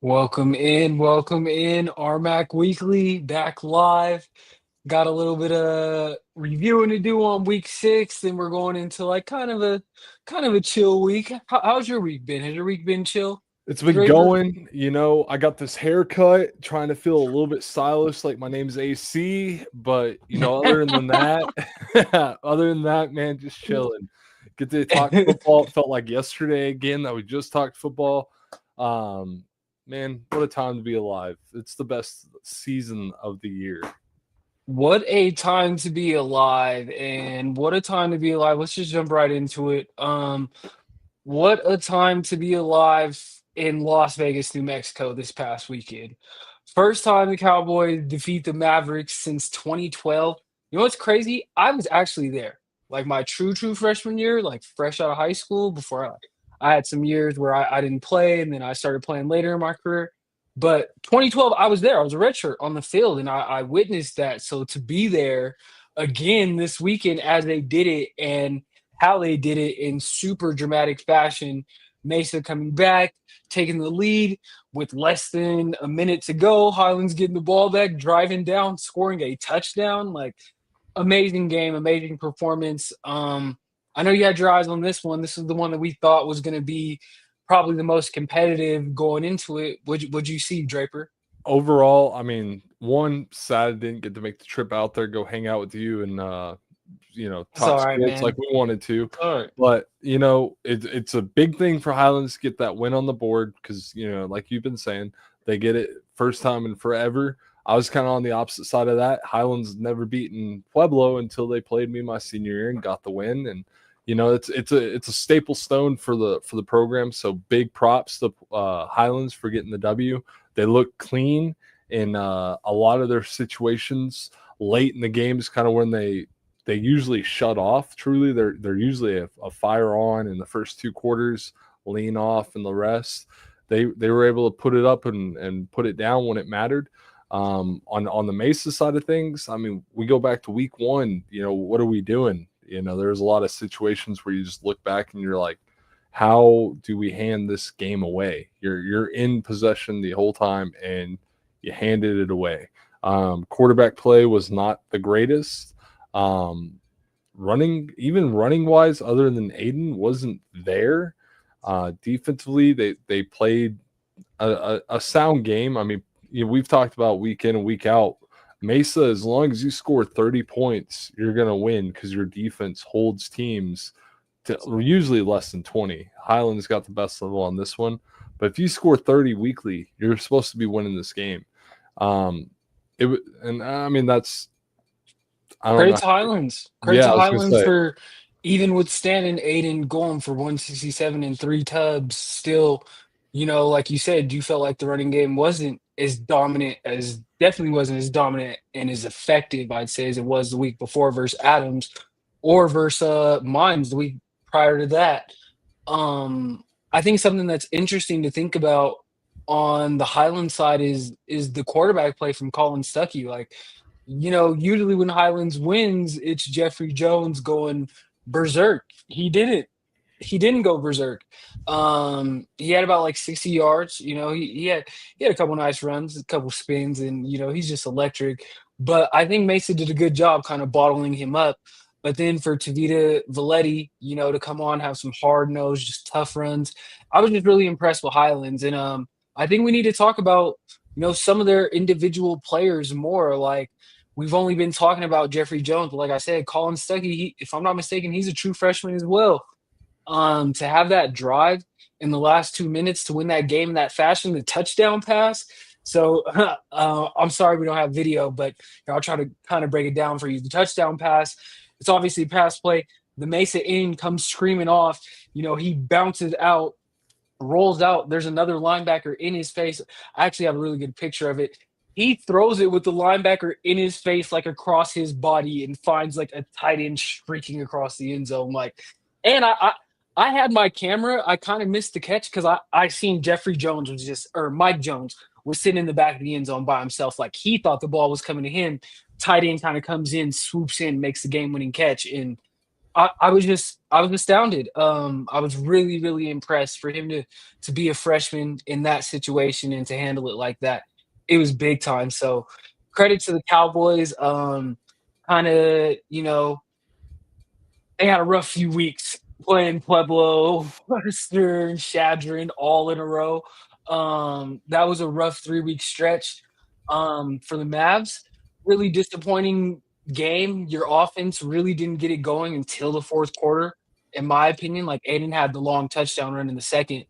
Welcome in. RMAC Weekly back live. Got a little bit of reviewing to do on week 6, then we're going into like kind of a chill week. How's your week been? Has your week been chill, It's been Draper? going, I got this haircut, trying to feel a little bit stylish, like my name's AC. But other than that, other than that, man, just chilling. Get to talk football. It felt like yesterday again that we just talked football. Um, Man, what a time to be alive! It's the best season of the year. What a time to be alive, and what a time to be alive. Let's just jump right into it. What a time to be alive in Las Vegas, New Mexico this past weekend. First time the Cowboys defeat the Mavericks since 2012. You know what's crazy? I was actually there. Like my true freshman year, like fresh out of high school, before I had some years where I didn't play and then I started playing later in my career. But 2012, I was there. I was a redshirt on the field and I witnessed that. So to be there again this weekend as they did it and how they did it in super dramatic fashion, Mesa coming back, taking the lead with less than a minute to go. Highlands getting the ball back, driving down, scoring a touchdown. Like amazing game, amazing performance. I know you had your eyes on this one. This is the one that we thought was going to be probably the most competitive going into it. Would you see, Draper? Overall, I mean, one sad I didn't get to make the trip out there, go hang out with you and It's talk all right, sports like man. we wanted to. All right. But it's a big thing for Highlands to get that win on the board because like you've been saying, they get it first time in forever. I was kind of on the opposite side of that. Highlands never beaten Pueblo until they played me my senior year and got the win. And it's a staple stone for the program. So big props to Highlands for getting the W. They look clean in a lot of their situations late in the game is kind of when they usually shut off. Truly, they're usually a fire on in the first 2 quarters, lean off in the rest. They were able to put it up and put it down when it mattered. On the Mesa side of things, I mean, we go back to week 1. What are we doing? There's a lot of situations where you just look back and you're like, how do we hand this game away? You're in possession the whole time and you handed it away. Quarterback play was not the greatest. Running wise, other than Aiden, wasn't there. Defensively, they played a sound game. I mean, we've talked about week in and week out. Mesa, as long as you score 30 points, you're going to win because your defense holds teams to usually less than 20. Highlands got the best level on this one. But if you score 30 weekly, you're supposed to be winning this game. And I mean, I don't Credit know. to Highlands. Credit Yeah, to I was going to Highlands say, for even withstanding Aiden going for 167 and 3 tubs. Still, like you said, you felt like the running game wasn't as dominant as definitely wasn't as dominant and as effective, I'd say, as it was the week before versus Adams or versus Mines the week prior to that. I think something that's interesting to think about on the Highland side is the quarterback play from Colin Stuckey. Like, usually when Highlands wins, it's Jeffrey Jones going berserk. He didn't go berserk. He had about like 60 yards. He had a couple nice runs, a couple spins, and he's just electric. But I think Mesa did a good job kind of bottling him up. But then for Tavita Valetti, to come on, have some hard nosed, just tough runs. I was just really impressed with Highlands. And I think we need to talk about, some of their individual players more. Like we've only been talking about Jeffrey Jones, but like I said, Colin Stuckey, if I'm not mistaken, he's a true freshman as well. To have that drive in the last 2 minutes to win that game in that fashion, the touchdown pass. So I'm sorry we don't have video, but I'll try to kind of break it down for you. The touchdown pass, it's obviously a pass play. The Mesa in comes screaming off. He bounces out, rolls out. There's another linebacker in his face. I actually have a really good picture of it. He throws it with the linebacker in his face, like across his body, and finds like a tight end streaking across the end zone. Like, and I had my camera. I kind of missed the catch because I seen Jeffrey Jones or Mike Jones was sitting in the back of the end zone by himself. Like he thought the ball was coming to him. Tight end kind of comes in, swoops in, makes the game winning catch. And I was astounded. I was really, really impressed for him to be a freshman in that situation and to handle it like that. It was big time. So credit to the Cowboys. Kind of, they had a rough few weeks playing Pueblo, Western, Shadron all in a row. That was a rough 3-week stretch for the Mavs. Really disappointing game. Your offense really didn't get it going until the fourth quarter, in my opinion. Like Aiden had the long touchdown run in the second.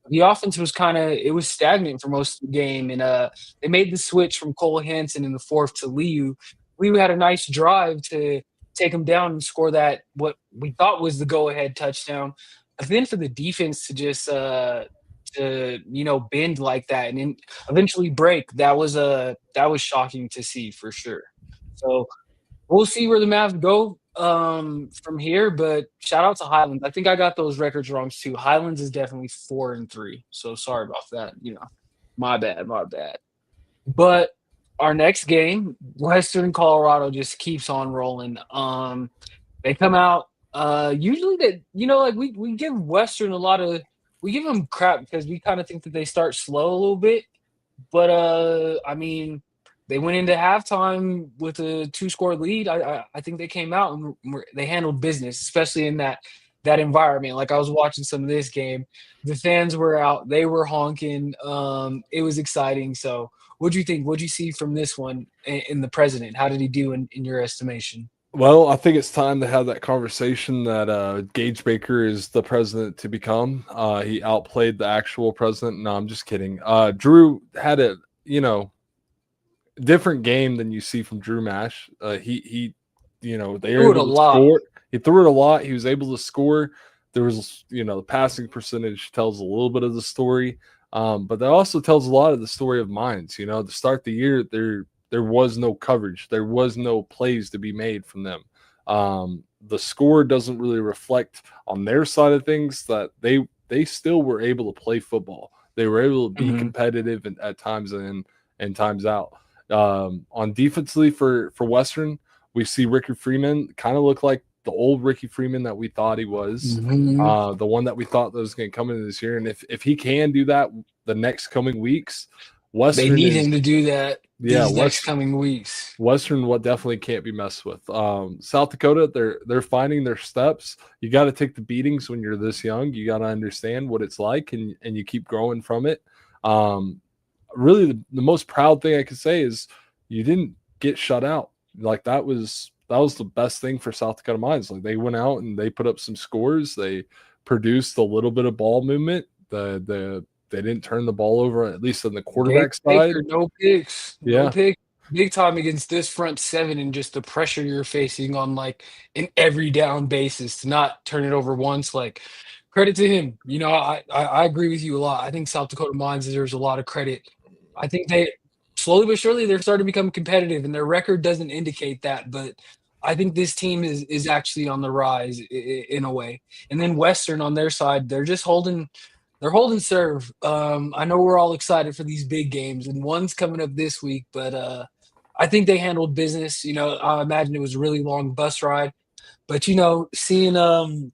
The offense was it was stagnant for most of the game, and they made the switch from Cole Hansen in the fourth to Liu. Liu had a nice drive to take him down and score that what we thought was the go ahead touchdown. But then for the defense to just bend like that and then eventually break, that was shocking to see for sure. So we'll see where the Mavs go from here. But shout out to Highlands. I think I got those records wrong too. Highlands is definitely 4-3. So sorry about that. My bad, my bad. But our next game, Western Colorado just keeps on rolling. They come out. Usually that like we give Western we give them crap because we kind of think that they start slow a little bit. But I mean, they went into halftime with a 2-score lead. I think they came out and they handled business, especially in that environment. Like I was watching some of this game, the fans were out, they were honking. It was exciting. So, what do you think? What do you see from this one in the president? How did he do in your estimation? Well, I think it's time to have that conversation that Gage Baker is the president to become. He outplayed the actual president. No, I'm just kidding. Drew had a different game than you see from Drew Mash. They were Threw it a able to lot. score. He threw it a lot. He was able to score. There was, the passing percentage tells a little bit of the story, but that also tells a lot of the story of Mines. To start the year, there was no coverage. There was no plays to be made from them. The score doesn't really reflect on their side of things that they still were able to play football. They were able to be Mhm. competitive at times in and times out. On defensively for Western, we see Ricky Freeman kind of look like the old Ricky Freeman that we thought he was, Mhm. the one that we thought that was going to come into this year. And if he can do that the next coming weeks, They Western need is him to do that yeah, these next coming weeks. Western what definitely can't be messed with. South Dakota, they're finding their steps. You got to take the beatings when you're this young. You got to understand what it's like, and you keep growing from it. Really, the most proud thing I could say is you didn't get shut out. Like that was the best thing for South Dakota Mines. Like they went out and they put up some scores. They produced a little bit of ball movement. They didn't turn the ball over, at least on the Gabe quarterback side. Baker, no picks, no Yeah. pick. Big time against this front seven and just the pressure you're facing on like an every down basis to not turn it over once. Like credit to him. I agree with you a lot. I think South Dakota Mines deserves a lot of credit. I think they slowly but surely they're starting to become competitive, and their record doesn't indicate that. But I think this team is actually on the rise in a way. And then Western on their side, they're holding serve. I know we're all excited for these big games, and one's coming up this week, but I think they handled business. I imagine it was a really long bus ride, but seeing the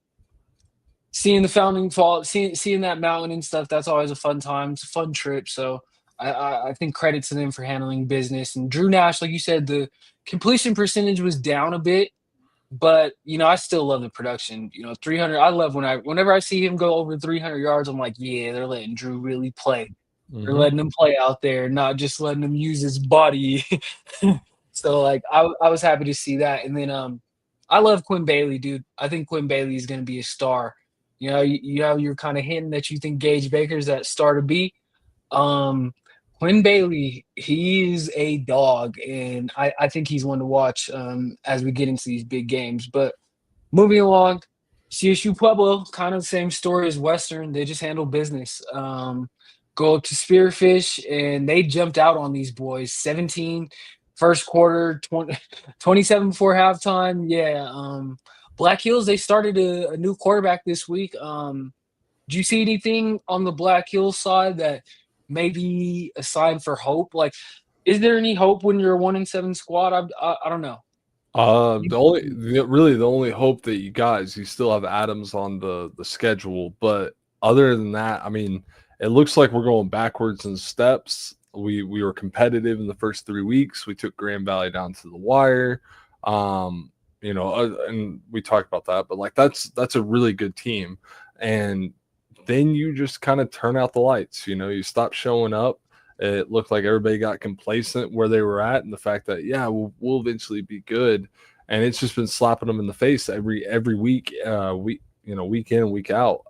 founding fall, seeing that mountain and stuff, that's always a fun time. It's a fun trip. So I think credit to them for handling business. And Drew Nash, like you said, the completion percentage was down a bit, but I still love the production. 300. I love whenever I see him go over 300 yards. I'm like, yeah, they're letting Drew really play. They're Mhm. letting him play out there, not just letting him use his body. So like, I was happy to see that. And then I love Quinn Bailey, dude. I think Quinn Bailey is going to be a star. You're kind of hinting that you think Gage Baker's that star to be. Um, Quinn Bailey, he's a dog, and I think he's one to watch as we get into these big games. But moving along, CSU Pueblo, kind of the same story as Western. They just handle business. Go up to Spearfish, and they jumped out on these boys. 17 first quarter, 27 before halftime. Yeah. Black Hills, they started a new quarterback this week. Do you see anything on the Black Hills side that may be a sign for hope? Like, is there any hope when you're a 1-7 squad? I don't know. The only hope that you got is you still have Adams on the schedule, but other than that, I mean, it looks like we're going backwards in steps. We were competitive in the first 3 weeks. We took Grand Valley down to the wire, um, and we talked about that. But like that's a really good team, and then you just kind of turn out the lights. You stop showing up. It looked like everybody got complacent where they were at, and the fact that we'll eventually be good, and it's just been slapping them in the face every week, week in and week out.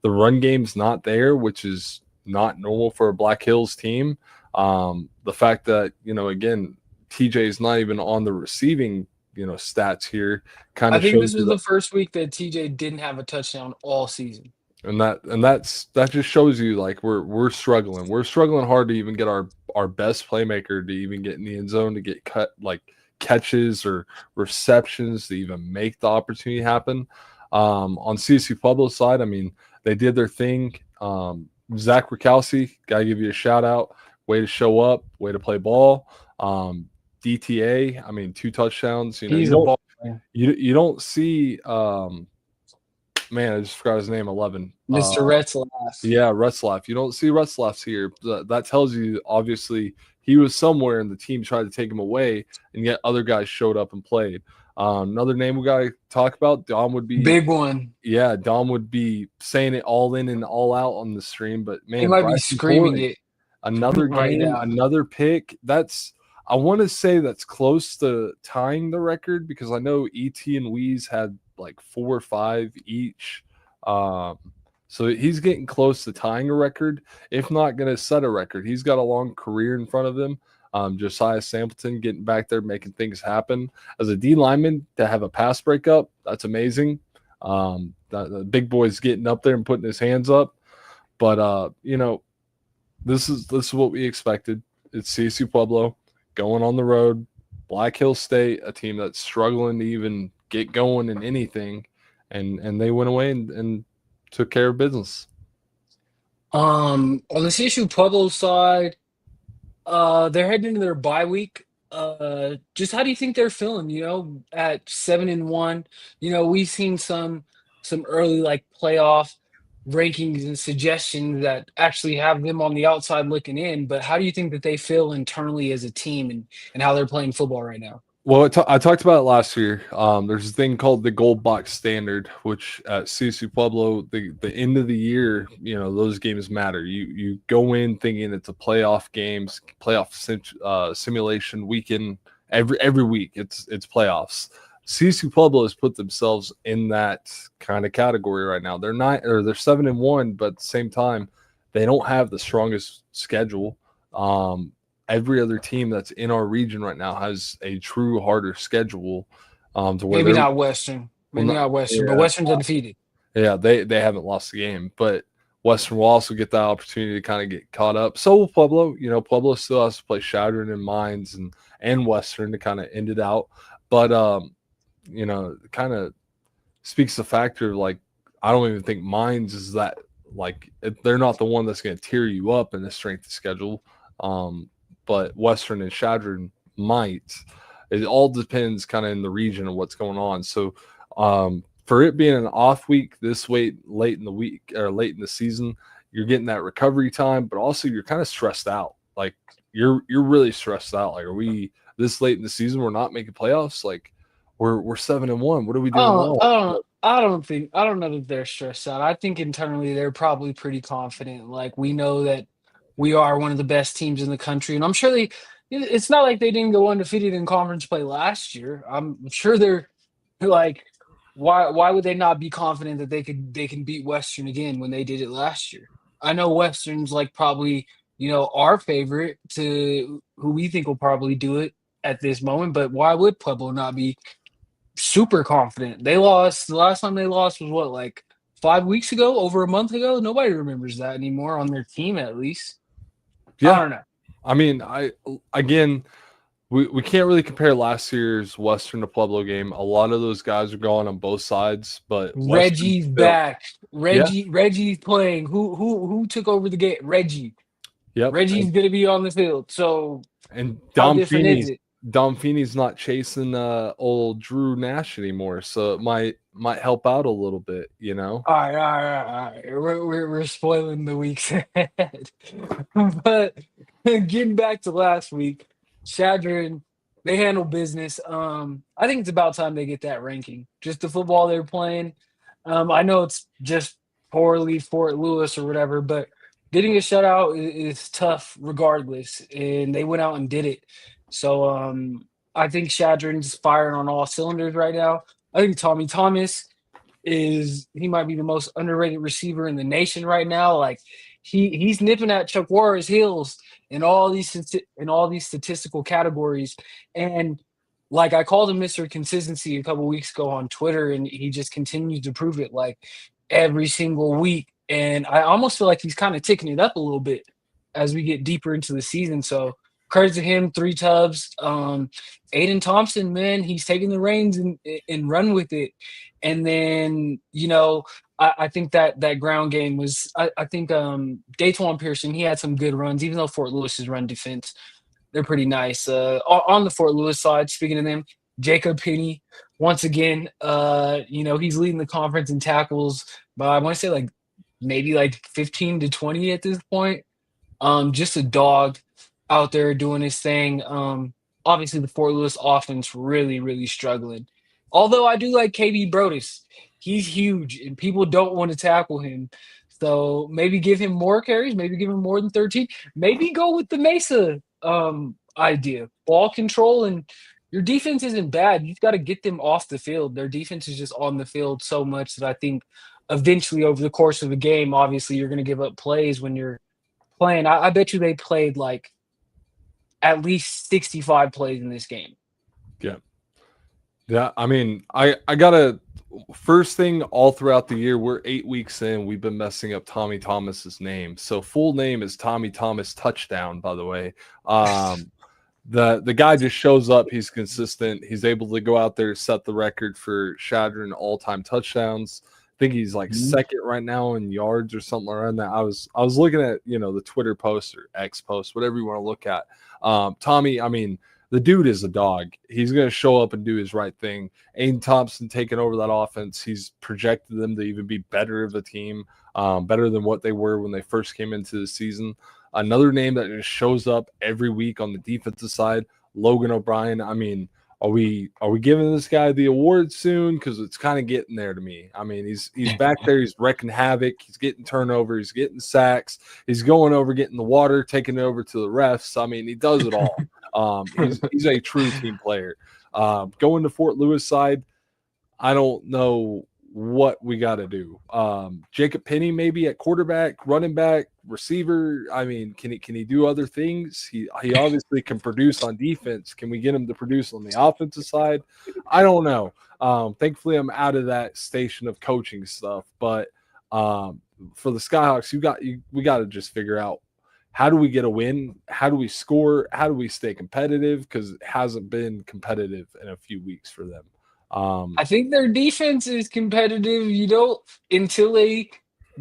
The run game's not there, which is not normal for a Black Hills team. The fact that again, TJ is not even on the receiving stats here kind I of think shows this you was that. the first week that TJ didn't have a touchdown all season. And that just shows you like we're struggling. We're struggling hard to even get our best playmaker to even get in the end zone, to get cut like catches or receptions, to even make the opportunity happen. On CSU Pueblo's side, I mean, they did their thing. Zach Rakowski, gotta give you a shout out. Way to show up, way to play ball. DTA, I mean, 2 touchdowns. He's a ball player. You don't see man, I just forgot his name. 11. Mr. Retzlaff. Yeah, Retzlaff. You don't see Retzlaffs here. That tells you obviously he was somewhere and the team tried to take him away, and yet other guys showed up and played. Another name we got to talk about, Dom would be Big one. Yeah, Dom would be saying it all in and all out on the stream, but He man, might be Bryson screaming Corey, it another right game, now. another pick. I want to say that's close to tying the record because I know ET and Weeze had like 4 or 5 each. So he's getting close to tying a record, if not going to set a record. He's got a long career in front of him. Josiah Sampleton getting back there, making things happen. As a D lineman, to have a pass breakup, that's amazing. The big boy's getting up there and putting his hands up. But this is what we expected. It's CSU Pueblo going on the road, Black Hill State, a team that's struggling to even get going in anything, and they went away and took care of business. On the CSU Pueblo side, they're heading into their bye week. Just how do you think they're feeling? At 7-1. We've seen some early like playoff rankings and suggestions that actually have them on the outside looking in. But how do you think that they feel internally as a team and how they're playing football right now? Well, I talked about it last year. There's a thing called the gold box standard, which at CSU Pueblo, the end of the year, those games matter. You go in thinking it's a playoff games, simulation weekend. Every week, it's playoffs. CSU Pueblo has put themselves in that kind of category right now. They're 7-1, but at the same time, they don't have the strongest schedule. Every other team that's in our region right now has a true harder schedule. To where Maybe not Western. Maybe not Western, but Western's undefeated. Yeah, they haven't lost the game, but Western will also get that opportunity to kind of get caught up. So will Pueblo. Pueblo still has to play Shadron and Mines and Western to kind of end it out. But kind of speaks the factor of like I don't even think Mines is that like they're not the one that's going to tear you up in the strength of schedule. But Western and Shadron might. It all depends kind of in the region of what's going on. So for it being an off week this late in the week or late in the season, you're getting that recovery time, but also you're kind of stressed out. Like you're really stressed out. Like, are we this late in the season? We're not making playoffs. Like we're 7-1. What are we doing Oh, wrong? I don't know that they're stressed out. I think internally they're probably pretty confident. Like we know that we are one of the best teams in the country, and I'm sure it's not like they didn't go undefeated in conference play last year. I'm sure they're like, why would they not be confident that they can beat Western again when they did it last year? I know Western's like probably our favorite to who we think will probably do it at this moment, but why would Pueblo not be super confident? They lost the last time they lost was what, like 5 weeks ago, over a month ago. Nobody remembers that anymore on their team, at least. Yeah. I don't know. I mean, we can't really compare last year's Western to Pueblo game. A lot of those guys are gone on both sides, but Reggie's back. Reggie's playing. Who took over the game? Reggie. Yep. Reggie's gonna be on the field. So And how Dom different is Feeney, it? Dom Feeney's not chasing old Drew Nash anymore, so it might help out a little bit, you know. All right. We're spoiling the weeks ahead. But getting back to last week, Shadron, they handle business. I think it's about time they get that ranking. Just the football they're playing. I know it's just poorly Fort Lewis or whatever, but getting a shutout is tough regardless, and they went out and did it. So I think Shadron's firing on all cylinders right now. I think Tommy Thomas he might be the most underrated receiver in the nation right now. Like he's nipping at Chuck Warren's heels in all these statistical categories. And like I called him Mr. Consistency a couple weeks ago on Twitter, and he just continues to prove it like every single week. And I almost feel like he's kind of ticking it up a little bit as we get deeper into the season. So credit to him, 3 tubs. Aiden Thompson, man, he's taking the reins and run with it. And then, I think that ground game was I think Dayton Pearson, he had some good runs, even though Fort Lewis's run defense, they're pretty nice. On the Fort Lewis side, speaking of them, Jacob Penny, once again, he's leading the conference in tackles by I want to say like maybe like 15 to 20 at this point. Just a dog out there doing his thing. Obviously the Fort Lewis offense really, really struggling. Although I do like KB Brodus. He's huge and people don't want to tackle him. So maybe give him more carries, maybe give him more than 13. Maybe go with the Mesa idea. Ball control, and your defense isn't bad. You've got to get them off the field. Their defense is just on the field so much that I think eventually over the course of the game, obviously you're going to give up plays when you're playing. I bet you they played like at least 65 plays in this game. Yeah. Yeah, I mean, I gotta first thing all throughout the year, we're 8 weeks in. We've been messing up Tommy Thomas's name. So full name is Tommy Thomas Touchdown, by the way. The guy just shows up, he's consistent, he's able to go out there, set the record for Shadron all-time touchdowns. I think he's like second right now in yards or something around that. I was looking at the Twitter post or X post, whatever you want to look at. Tommy, I mean, the dude is a dog. He's going to show up and do his right thing. Aiden Thompson taking over that offense. He's projected them to even be better of a team, better than what they were when they first came into the season. Another name that just shows up every week on the defensive side, Logan O'Brien. I mean, are we giving this guy the award soon? Because it's kind of getting there to me. I mean, he's back there. He's wrecking havoc. He's getting turnover. He's getting sacks. He's going over, getting the water, taking it over to the refs. I mean, he does it all. He's a true team player. Going to Fort Lewis side, I don't know what we got to do. Jacob Penny maybe at quarterback, running back, receiver. I mean, can he do other things? He obviously can produce on defense. Can we get him to produce on the offensive side? I don't know. Thankfully, I'm out of that station of coaching stuff. But for the Skyhawks, we got to just figure out, how do we get a win? How do we score? How do we stay competitive? Because it hasn't been competitive in a few weeks for them. I think their defense is competitive, until they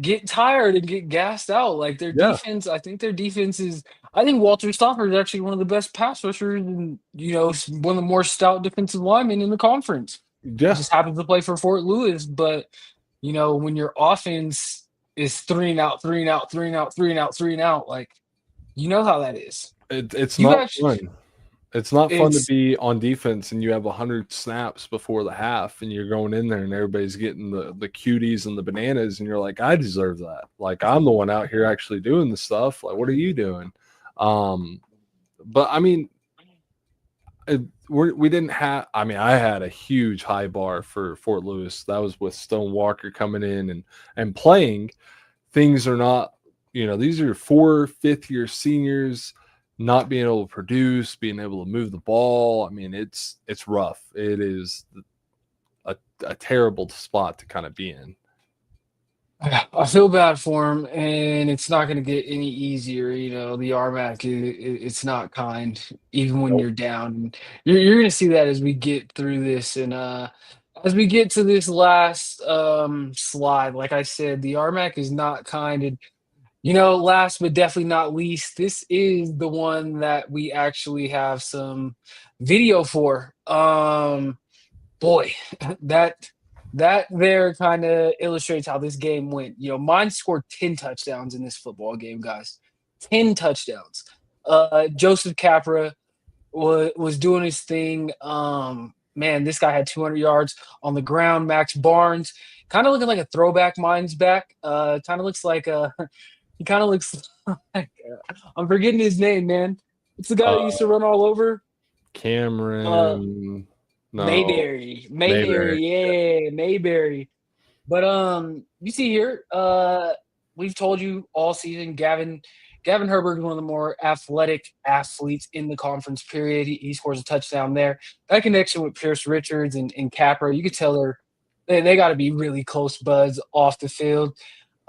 get tired and get gassed out. Like their defense, I think Walter Stopper is actually one of the best pass rushers and, one of the more stout defensive linemen in the conference. Yeah. He just happens to play for Fort Lewis. But, when your offense is three and out, like, you know how that is. It's not fun. It's not fun to be on defense and you have 100 snaps before the half and you're going in there and everybody's getting the cuties and the bananas and you're like, I deserve that. Like, I'm the one out here actually doing the stuff. Like, what are you doing? But I mean, we didn't have. I mean, I had a huge high bar for Fort Lewis. That was with Stone Walker coming in and playing. Things are not. These are 4 5th-year seniors not being able to produce, being able to move the ball. I mean, it's rough. It is a terrible spot to kind of be in. I feel bad for him, and it's not going to get any easier. The RMAC, it's not kind, even when you're down. You're going to see that as we get through this, and as we get to this last slide. Like I said, the RMAC is not kind, and Last but definitely not least, this is the one that we actually have some video for. Boy, that that there kind of illustrates how this game went. Mine scored 10 touchdowns in this football game, guys. 10 touchdowns. Joseph Capra was doing his thing. Man, this guy had 200 yards on the ground. Max Barnes, kind of looking like a throwback. Mine's back. Kind of looks like a. He kind of looks like I'm forgetting his name, man. It's the guy that used to Uh, run all over. Uh, Cameron, no, Mayberry, Mayberry. yeah, Mayberry. But you see here, we've told you all season, Gavin Herbert is one of the more athletic athletes in the conference period. He scores a touchdown there. That connection with Pierce Richards and Capra, you could tell they got to be really close buds off the field.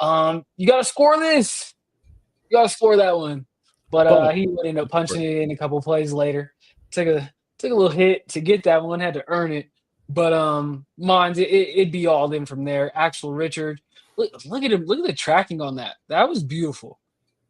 You got to score this. You got to score that one. But he would end up punching it in a couple plays later. Took a little hit to get that one. Had to earn it. But mines it'd be all in from there. Axel Richard, look at him. Look at the tracking on that. That was beautiful.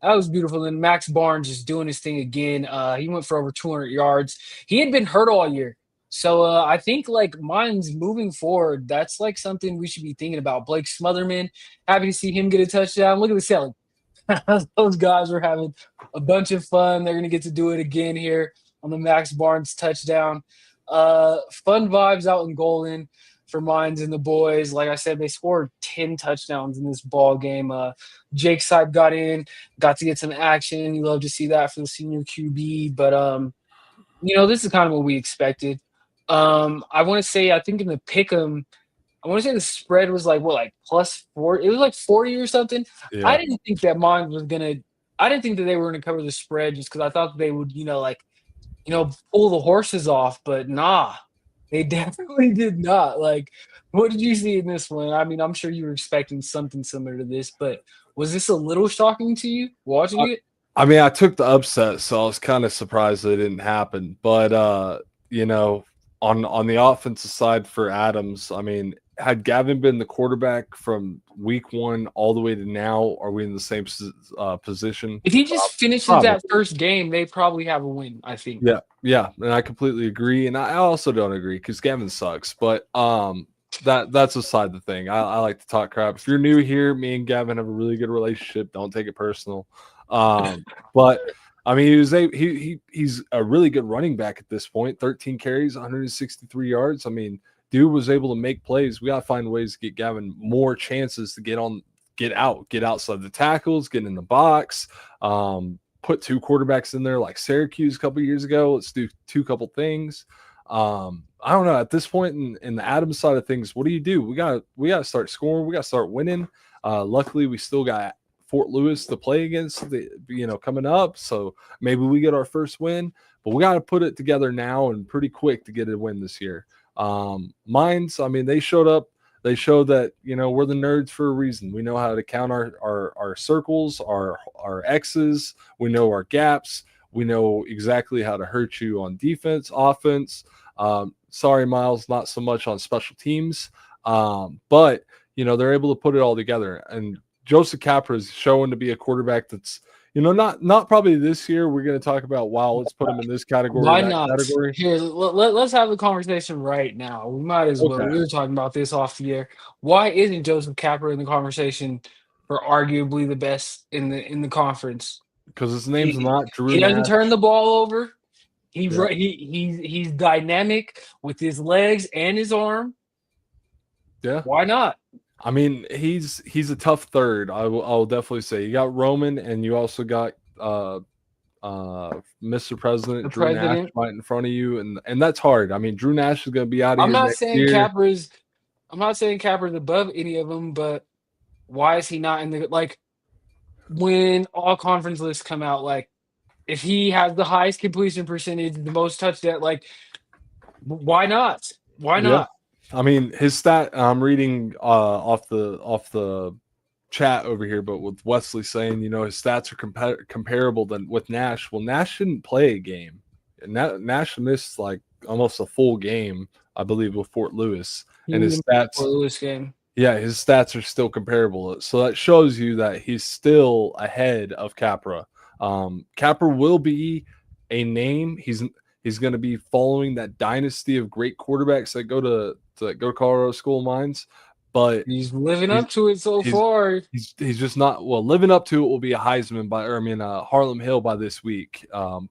That was beautiful. And Max Barnes is doing his thing again. He went for over 200 yards. He had been hurt all year. So I think like mine's moving forward. That's like something we should be thinking about. Blake Smotherman, happy to see him get a touchdown. Look at the selling. Those guys were having a bunch of fun. They're going to get to do it again here on the Max Barnes touchdown. Fun vibes out in Golden for Mines and the boys. Like I said, they scored 10 touchdowns in this ball game. Jake Side got to get some action. You love to see that for the senior QB. But, this is kind of what we expected. I want to say, I think in the pick'em, I want to say the spread was like +4. It was like 40 or something. Yeah. I didn't think that mine was gonna. I didn't think that they were gonna cover the spread just because I thought they would, pull the horses off. But nah, they definitely did not. Like, what did you see in this one? I mean, I'm sure you were expecting something similar to this, but was this a little shocking to you watching it? I mean, I took the upset, so I was kind of surprised that it didn't happen. But on the offensive side for Adams, I mean, had Gavin been the quarterback from week 1 all the way to now, are we in the same position? If he just finishes that first game, they probably have a win, I think. Yeah, and I completely agree. And I also don't agree because Gavin sucks. But that's aside the thing. I like to talk crap. If you're new here, me and Gavin have a really good relationship. Don't take it personal. But I mean, he's a really good running back at this point. 13 carries, 163 yards. I mean, dude was able to make plays. We got to find ways to get Gavin more chances to get outside the tackles, get in the box, put 2 quarterbacks in there like Syracuse a couple years ago. Let's do 2 couple things. I don't know. At this point in the Adams side of things, what do? We got to start scoring. We got to start winning. Luckily, we still got Fort Lewis to play against coming up. So maybe we get our first win, but we got to put it together now and pretty quick to get a win this year. Mines, I mean, they showed up. They showed that, we're the nerds for a reason. We know how to count our circles, our X's. We know our gaps. We know exactly how to hurt you on defense, offense. Sorry, Miles, not so much on special teams. But, they're able to put it all together. And Joseph Capra is showing to be a quarterback that's, not probably this year. We're going to talk about, wow, let's put him in this category. Why not? Category. Here, let's have the conversation right now. We might as well. Okay. We were talking about this off the air. Why isn't Joseph Capra in the conversation for arguably the best in the conference? Because his name's not Drew. He doesn't turn the ball over. Yeah. He's dynamic with his legs and his arm. Yeah. Why not? I mean, he's a tough third. I'll definitely say. You got Roman, and you also got Mr. President Drew Nash right in front of you, and that's hard. I mean, Drew Nash is going to be out of here next year. I'm not saying Capra's above any of them, but why is he not in the when all conference lists come out? Like, if he has the highest completion percentage, the most touchdown, why not? Why not? I mean, his stat. I'm reading off the chat over here, but with Wesley saying, his stats are comparable than with Nash. Well, Nash didn't play a game, and Nash missed almost a full game, I believe, with Fort Lewis, and his stats. Fort Lewis game. Yeah, his stats are still comparable. So that shows you that he's still ahead of Capra. Capra will be a name. He's going to be following that dynasty of great quarterbacks that go to Colorado School of Mines, but He's living he's up to it so he's far. he's just not well living up to it. Will be a Heisman Harlem Hill by this week.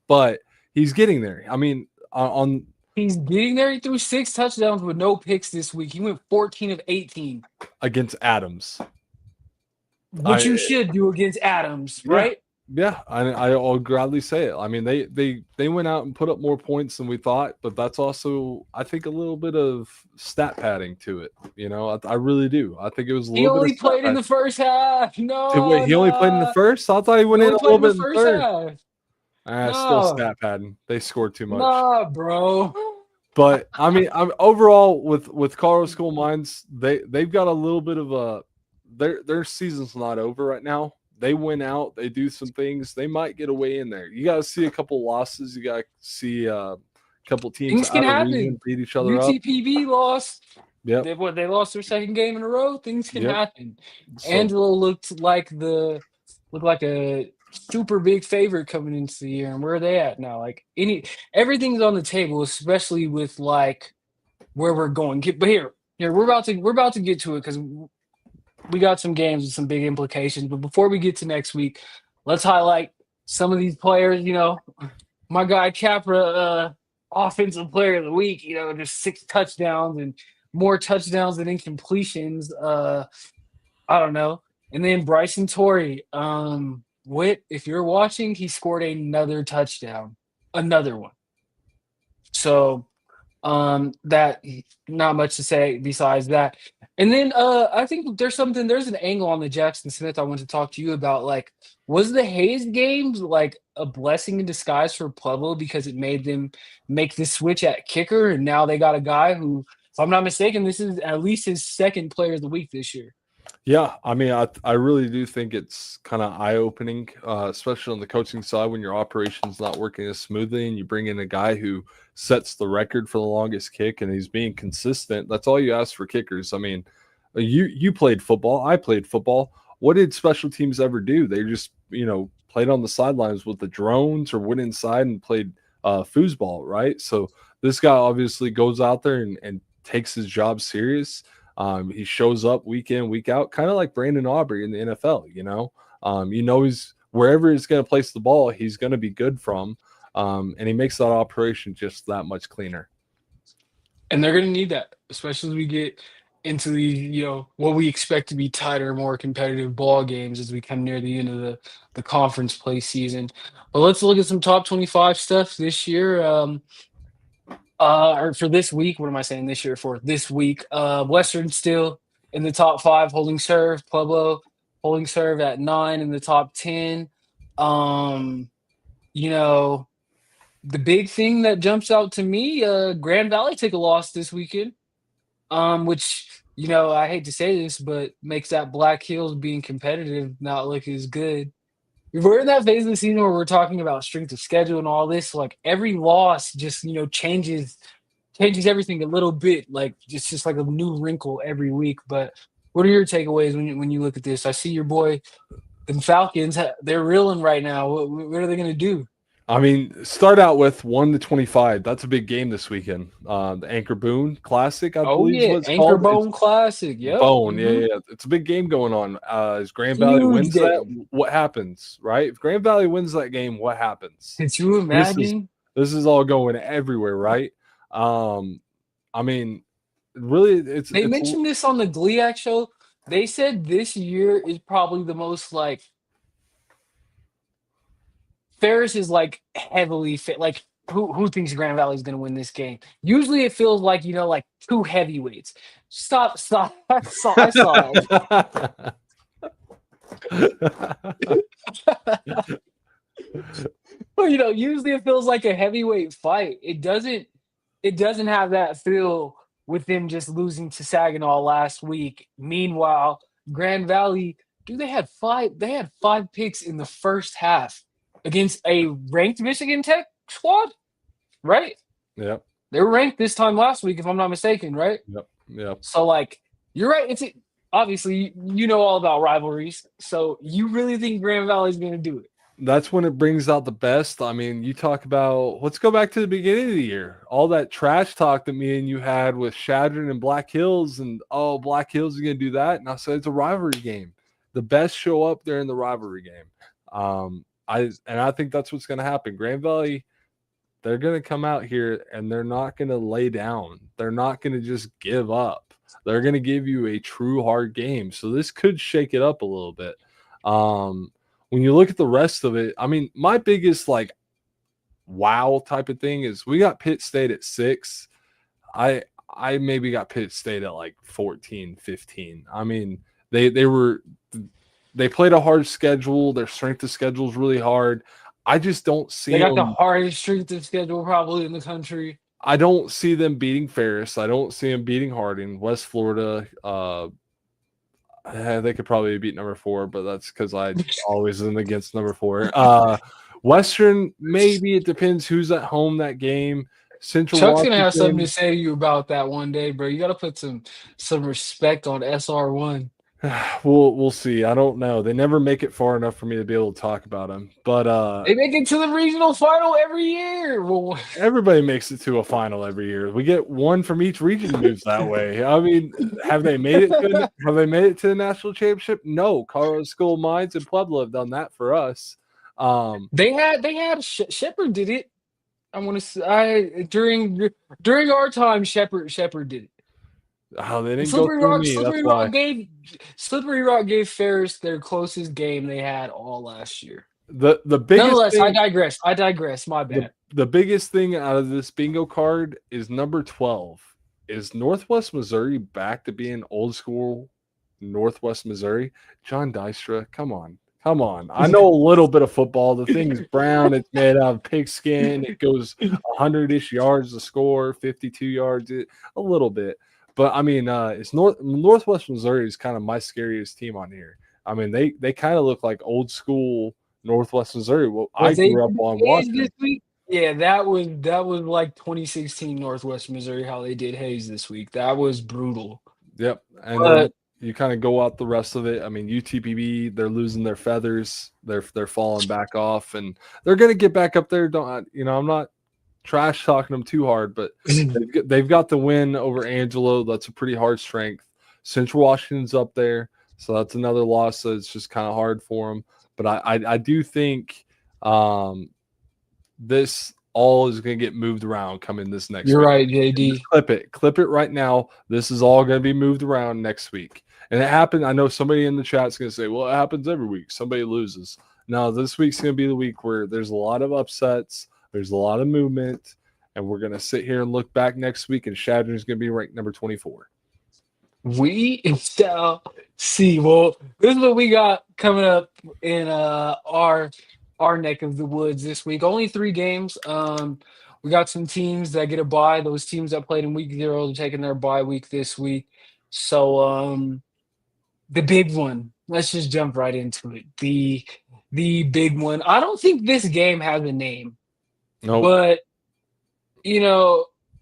But he's getting there. I mean, on He's getting there. He threw 6 touchdowns with no picks this week. He went 14 of 18, against Adams. which you I should do against Adams, Yeah, right? yeah, I'll gladly say it. I mean, they went out and put up more points than we thought, but that's also, I think, a little bit of stat padding to it. I really do. I think it was a He little bit of only stat played in padding. the first half. Wait, No, he only played in the no. first. I thought he He went in only a played little in the bit in the first third. half. Still No, stat padding. They scored too much. nah, bro. But I mean, overall with Colorado School Mines, they've got a little bit of a their season's not over right now. They win out, they do some things, they might get away in there. You got to see a couple losses. You got to see a couple teams Things can out of region happen. beat each other up. UTPB lost. Yep, They lost their second game in a row. Things can yep. happen. So Angelo looked like a super big favorite coming into the year, and where are they at now? Like everything's on the table, especially with like where we're going. But here we're about to get to it because we got some games with some big implications. But before we get to next week, let's highlight some of these players. My guy Capra, offensive player of the week. Just 6 touchdowns and more touchdowns than incompletions. I don't know. And then Bryson Torrey, Whit, if you're watching, he scored another touchdown, another one. So that not much to say besides that. And then I think there's an angle on the Jackson Smith I want to talk to you about. Like, was the Hayes games like a blessing in disguise for Pueblo because it made them make the switch at kicker, and now they got a guy who, if I'm not mistaken, this is at least his second player of the week this year. yeah, I mean, I really do think it's kind of eye opening, especially on the coaching side when your operation's not working as smoothly, and you bring in a guy who sets the record for the longest kick, and he's being consistent. That's all you ask for kickers. I mean, you played football, I played football. What did special teams ever do? They just played on the sidelines with the drones or went inside and played foosball, right? So this guy obviously goes out there and takes his job serious. He shows up week in, week out, kind of like Brandon Aubrey in the NFL. He's wherever he's going to place the ball, he's going to be good from, and he makes that operation just that much cleaner. And they're going to need that, especially as we get into the, what we expect to be tighter, more competitive ball games as we come near the end of the conference play season. But let's look at some top 25 stuff this year. Or for this week, what am I saying this year for this week? Western still in the top 5, holding serve. Pueblo holding serve at 9 in the top 10. You know, the big thing that jumps out to me, Grand Valley took a loss this weekend, which, I hate to say this, but makes that Black Hills being competitive not look as good. We're in that phase of the season where we're talking about strength of schedule and all this. Like every loss just, changes everything a little bit. Like it's just like a new wrinkle every week. But what are your takeaways when you look at this? I see your boy, the Falcons. They're reeling right now. What are they going to do? I mean, start out with 1-25. That's a big game this weekend. The Anchor Boone Classic, I Oh believe is yeah, what it's Anchor called. It's Bone Classic. Yep. Bone, yeah. It's a big game going on. As Grand Valley Huge wins that, game. what happens, right? If Grand Valley wins that game, what happens? Could you This is imagine? this is all going everywhere, right? I mean, really, They mentioned this on the GLIAC show. They said this year is probably the most like Ferris is like heavily fit. Like who thinks Grand Valley is going to win this game? Usually it feels like like 2 heavyweights. Stop. I saw it. Well, usually it feels like a heavyweight fight. It doesn't. It doesn't have that feel with them just losing to Saginaw last week. Meanwhile, Grand Valley, dude, they had 5. They had 5 picks in the first half against a ranked Michigan Tech squad, right? Yep. They were ranked this time last week, if I'm not mistaken, right? Yep. So, like, you're right. obviously you know all about rivalries, so you really think Grand Valley's going to do it? That's when it brings out the best. I mean, you talk about let's go back to the beginning of the year. All that trash talk that me and you had with Shadron and Black Hills, and oh, Black Hills is going to do that. And I said it's a rivalry game. The best show up there in the rivalry game. I think that's what's going to happen. Grand Valley, they're going to come out here and they're not going to lay down. They're not going to just give up. They're going to give you a true hard game. So this could shake it up a little bit. When you look at the rest of it, I mean, my biggest like wow type of thing is we got Pitt State at 6. I maybe got Pitt State at like 14, 15. I mean, they played a hard schedule. Their strength of schedule is really hard. I just don't see They got the them. hardest strength of schedule probably in the country. I don't see them beating Ferris. I don't see them beating Harding. West Florida, they could probably beat number 4, but that's because I always am against number 4. Western, maybe it depends who's at home that game. Central Chuck's gonna have something to Washington, say to you about that one day, bro. You got to put some respect on SR1. we'll see. I don't know. They never make it far enough for me to be able to talk about them. But They make it to the regional final every year. Well, everybody makes it to a final every year. We get one from each region moves that way. I mean, have they made it to the national championship? No. Colorado School of Mines and Pueblo have done that for us. they had Shepherd did it. I want to say during our time, Shepherd did it. Oh, they didn't go through me. That's why. Slippery Rock gave Ferris their closest game they had all last year. The biggest Nonetheless, thing, I digress. My bad. the biggest thing out of this bingo card is number 12. Is Northwest Missouri back to being old school Northwest Missouri? John Dystra, come on. Come on. I know a little bit of football. The thing is brown. It's made out of pigskin. It goes 100-ish yards to score, 52 yards, a little bit. But, I mean, it's Northwest Missouri is kind of my scariest team on here. I mean, they kind of look like old school Northwest Missouri. Well, I grew up on watching. This week? Yeah, that was like 2016 Northwest Missouri how they did Hayes this week. That was brutal. Yep. And then you kind of go out the rest of it. I mean, UTPB, they're losing their feathers. They're falling back off, and they're going to get back up there. I'm not trash talking them too hard, but they've got the win over Angelo. That's a pretty hard strength. Central Washington's up there, so that's another loss. So it's just kind of hard for them. But I do think this all is going to get moved around coming this next week. You're right, JD. Clip it right now. This is all going to be moved around next week. And it happened. I know somebody in the chat's going to say, well, it happens every week. Somebody loses. No, this week's going to be the week where there's a lot of upsets. There's a lot of movement. And we're going to sit here and look back next week, and Shadron's going to be ranked number 24. We shall see. Well, this is what we got coming up in our neck of the woods this week. Only 3 games. We got some teams that get a bye. Those teams that played in week 0 are taking their bye week this week. So the big one. Let's just jump right into it. The big one. I don't think this game has a name. No, But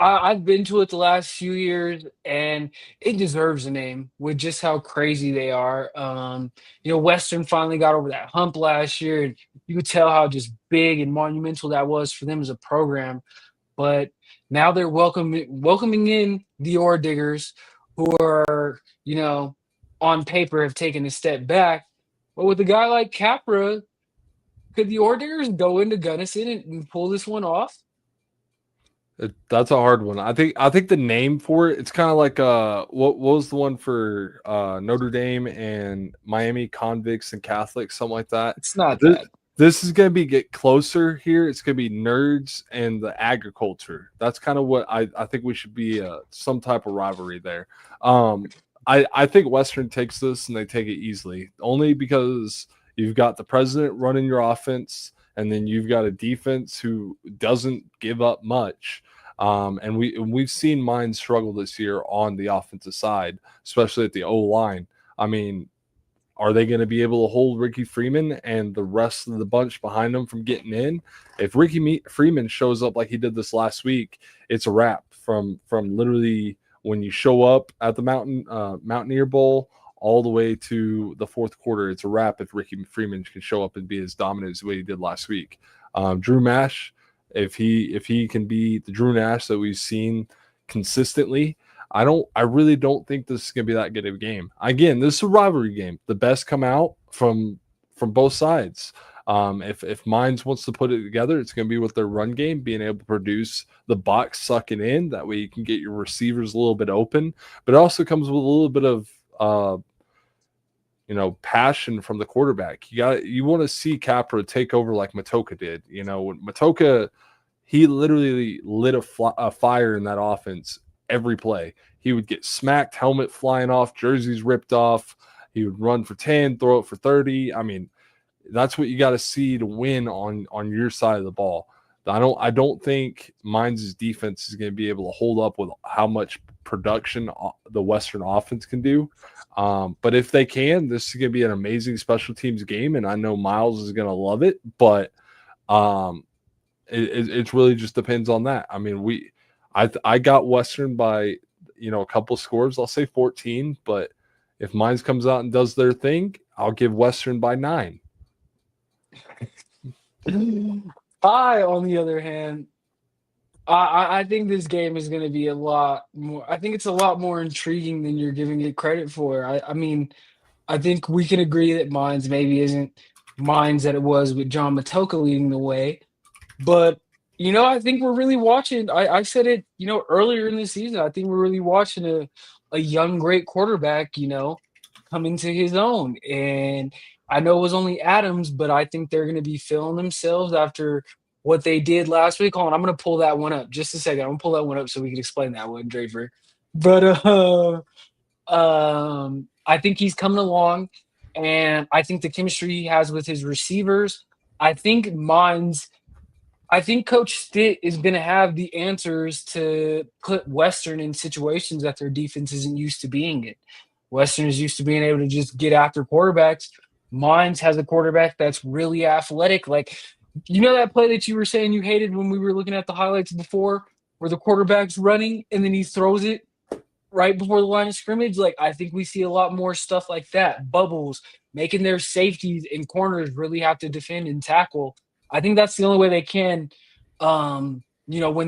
I've been to it the last few years, and it deserves a name with just how crazy they are. Western finally got over that hump last year, and you could tell how just big and monumental that was for them as a program. But now they're welcoming in the Ore Diggers, who are, on paper have taken a step back. But with a guy like Capra, could the Ore Diggers go into Gunnison and pull this one off? That's a hard one. I think the name for it's kind of like what was the one for Notre Dame and Miami Convicts and Catholics, something like that. It's not that. This is going to get closer here. It's going to be Nerds and the Agriculture. That's kind of what I think we should be some type of rivalry there. I think Western takes this and they take it easily, only because you've got the president running your offense, and then you've got a defense who doesn't give up much. And we've seen mine struggle this year on the offensive side, especially at the O-line. I mean, are they going to be able to hold Ricky Freeman and the rest of the bunch behind them from getting in? If Ricky Freeman shows up like he did this last week, it's a wrap from literally when you show up at the Mountaineer Bowl all the way to the fourth quarter. It's a wrap if Ricky Freeman can show up and be as dominant as the way he did last week. Drew Nash, if he can be the Drew Nash that we've seen consistently, I really don't think this is gonna be that good of a game. Again, this is a rivalry game. The best come out from both sides. If Mines wants to put it together, it's going to be with their run game, being able to produce the box sucking in. That way you can get your receivers a little bit open. But it also comes with a little bit of passion from the quarterback. You want to see Capra take over like Matoka did. When Matoka, he literally lit a fire in that offense every play. He would get smacked, helmet flying off, jerseys ripped off. He would run for 10, throw it for 30. I mean, that's what you got to see to win on your side of the ball. I don't think Mines' defense is going to be able to hold up with how much production the Western offense can do. But if they can, this is going to be an amazing special teams game, and I know Miles is going to love it. But it really just depends on that. I mean, I got Western by a couple scores. I'll say 14, but if Mines comes out and does their thing, I'll give Western by 9. I, on the other hand, I think this game is going to be a lot more. I think it's a lot more intriguing than you're giving it credit for. I mean, I think we can agree that Mines maybe isn't Mines that it was with John Matoka leading the way. But, I think we're really watching. I said it, earlier in the season. I think we're really watching a young, great quarterback, come into his own. And I know it was only Adams, but I think they're going to be feeling themselves after what they did last week. Hold on, I'm going to pull that one up just a second. I'm going to pull that one up so we can explain that one, Draper. But I think he's coming along, and I think the chemistry he has with his receivers. I think Coach Stitt is going to have the answers to put Western in situations that their defense isn't used to being in. Western is used to being able to just get after quarterbacks. Mines has a quarterback that's really athletic. Like, that play that you were saying you hated when we were looking at the highlights before, where the quarterback's running and then he throws it right before the line of scrimmage? Like, I think we see a lot more stuff like that. Bubbles, making their safeties and corners really have to defend and tackle. I think that's the only way they can, win